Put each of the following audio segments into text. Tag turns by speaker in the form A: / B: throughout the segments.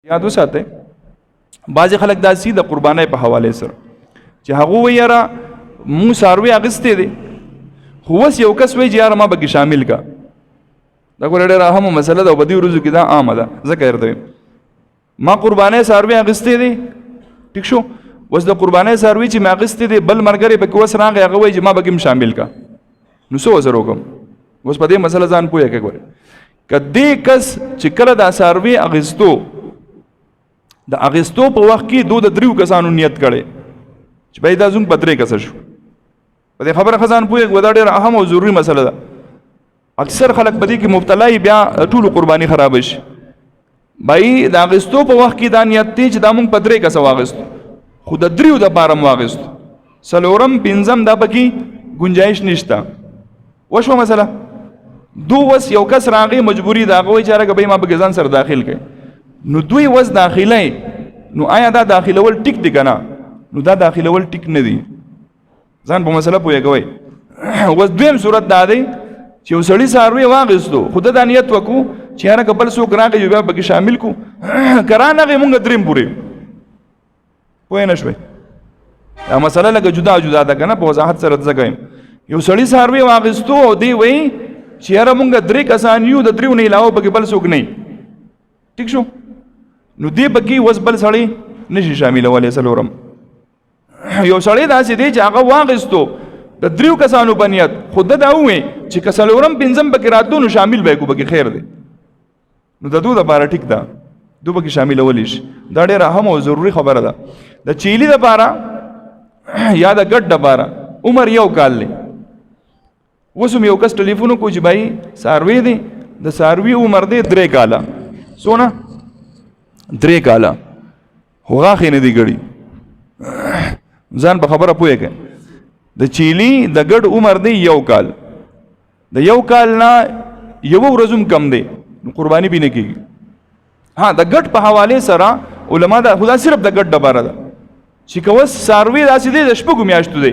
A: یاد وساتئ بعضې خلک داسې د قربانۍ په حوالې سره چې هغه وایي یاره مونږ څاروي اخیستی دی خو اوس یو کس وایي چې یاره ما پکې شامل کا دا ګوره ډېره اهمه مسله ده او په دې ورځو کې دا عامه ده ځکه درته وایم ما قربانۍ څاروي اخیستی دی ټیک شو اوس د قربانۍ څاروي چې مې اخیستی دی بل ملګری پکې اوس راغی هغه وایي چې ما پکې شامل کا نو څه ورسره وکړم اوس په دې مسله ځان پوهه کې ګورې که دې کس چې کله دا څاروي اخیستو د اغستو په وخت کې د دریو کسانو نیت کړي چې بای دا زوم په درې کسه شو په دې خبره خزان پوهه دا ډېره اهم او ضروري مسله ده اکثر خلک په دې کې مبتلا بیا ټول قرباني خراب شي بای د اغستو په وخت کې دا نیت دی چې دا مونږ په درې کسه واغستو خو د دریو د پاره مو واغستو څلورم پنځم دا پکې گنجائش نشته وشو مسله دو وس یو کس راغی مجبوری دا غوي چې راګه به ما په ځان سره داخل کړي نو دوی وس داخله نو آیا دا داخلول ټیک دی کنه نو دا داخلول ټیک نه دی ځان په مسله پوهیږئ وس دویم صورت دا دی چې یو سړی څاروي واغستو خو د نیت وکړو چې هغه کبل څوک راغی بیا پکې شامل کو کرانه موږ دریم پورې پوه نه شوي دا مسله لکه جدا جدا ده کنه په وضاحت سره ځکه یو سړی څاروي واغستو او دی وایي چې هغه موږ درې کسان یو د دریو نه علاوه پکې بل څوک نه ټیک شو نو دی پکې وس بل سړی نشي شاملولی څلورم یو سړی داسې دی چې هغه واغستو د دریو کسانو په نیت خو ده دا ووایي چې که څلورم پنځم پکې راتلو نو شامل به یې کړو پکې خیر دی نو د دو دپاره ټیک ده دو پکې شاملولی شي دا ډېره اهمه او ضروري خبره ده د چیلي دپاره یا د ګډ دپاره عمر یو کال دی اوس هم یو کس ټلیفون وکړو چې بھائی څاروی دی د څاروي عمر دی 3 کاله څونه 3 کاله خو غاښې نه دي ګړي ځان په خبره پوهېږئ د چیلي د ګډ عمر دی 1 کال د 1 کال نه یوه ورځ هم کم دی نو قرباني به نه کېږي ها د ګډ په حوالې سره علما دا خو دا صرف د ګډ ډبره ده چې که اوس څاروي داسې دی د شپږو میاشتو دی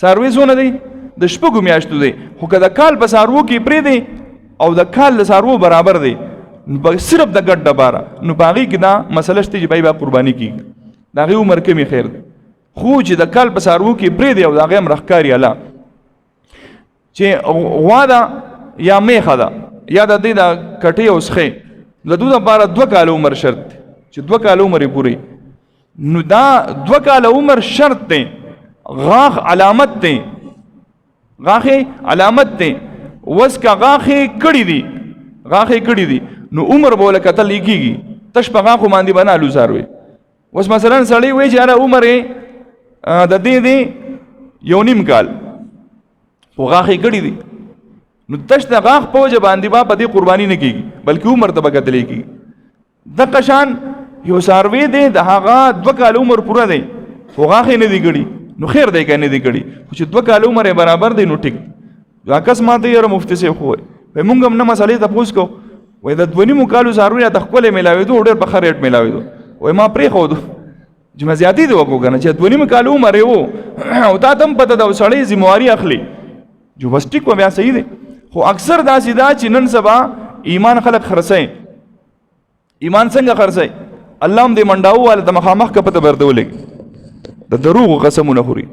A: څاروي څونه دی د شپږو میاشتو دی خو که د کال په څاروو کې پرېږدی او د کال د څاروو برابر دی صرف د ګډ دپاره نو په هغې کې دا مسله شته چې بای به قرباني کېږي د هغې عمر کمې خیر دی خو چې د کال په څاروو کې پرېږدی او د هغې هم رښکاري الله چې غوا ده یا میخه ده یا د دې د کټۍ او سخې د دو دپاره 2 کاله عمر شرط دی چې 2 کاله عمر یې پورې نو دا 2 کاله عمر شرط دی غاښ علامت دی غاښې علامت دی اوس که غاښې کړي دي نو عمر به له کتل کېږي تش په غاښو باندې به نه الو څاروي اوس مثلا سړی وایي چې یاره عمر یې د دې دی 1.5 کال خو غاښې کړي دي نو تش د غاښ په وجه باندې به په دې قرباني نه کېږي بلکې عمر ته به کتلی کېږي دغه شان یو څاروی دی د هغه 2 کال عمر پوره دی خو غاښې نه دي کړي نو خیر دی که نه دی کړي خو چې 2 کال عمر یې برابر دی نو ټیک دا کس ماته یاره مفتي صاحب خو وایي موږ هم نه مسلې تپوس کوو وایي د 2.5 کالو څاروي راته ښکلی میلاوېدو ډېر په ښه ریټ میلاوېدو وایي ما پرېښودو چې ما زیاتې دې وکړو که نه چې 2.5 کالو عمر یې و او تا ته هم پته ده سړی ذمواري اخلي جو بس ټیک و بیا صحیح دی خو اکثر داسې ده چې نن سبا ایمان خلک خرڅوي ایمان څنګه خرڅوي الله هم دې منډاو واله د مخامخ که پته برده ولګي د دروغو قسمونه خوري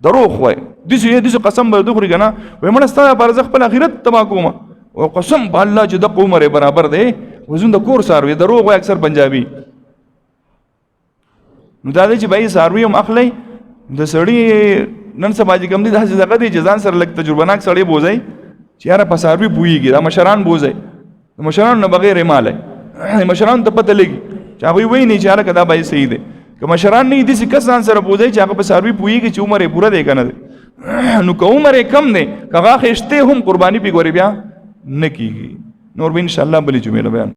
A: دروغ وایي داسې قسم به خوري که نه وایي مړه ستا دپاره زه خپل اخرت تباه کوم او قسم په الله چې دغه عمر یې برابر دی وزون د کور څاروي دروغ وایي اکثر پنجابي نو دا دی چې بھائی څاروي هم اخلی د سړي نن سبا چې کوم دی داسې دغه دی چې ځان سره لږ تجربهناک سړی بوځئ چې یاره په څاروي پوهېږي دا مشران بوځئ د مشرانو نه بغیر یې مالی مشرانو ته پته لګي چې هغوی وایي نه چې هلکه دا به صحیح دی که مشران نه وي داسې کس ځان سره بوځئ چې هغه په څاروي پوهېږي چې عمر یې پوره دی که نه دی نو که عمر یې کم دی که غاښې شته هم قرباني پې ګورې بیا نه کېږي نور به انشاءالله بلې جمعې له بیان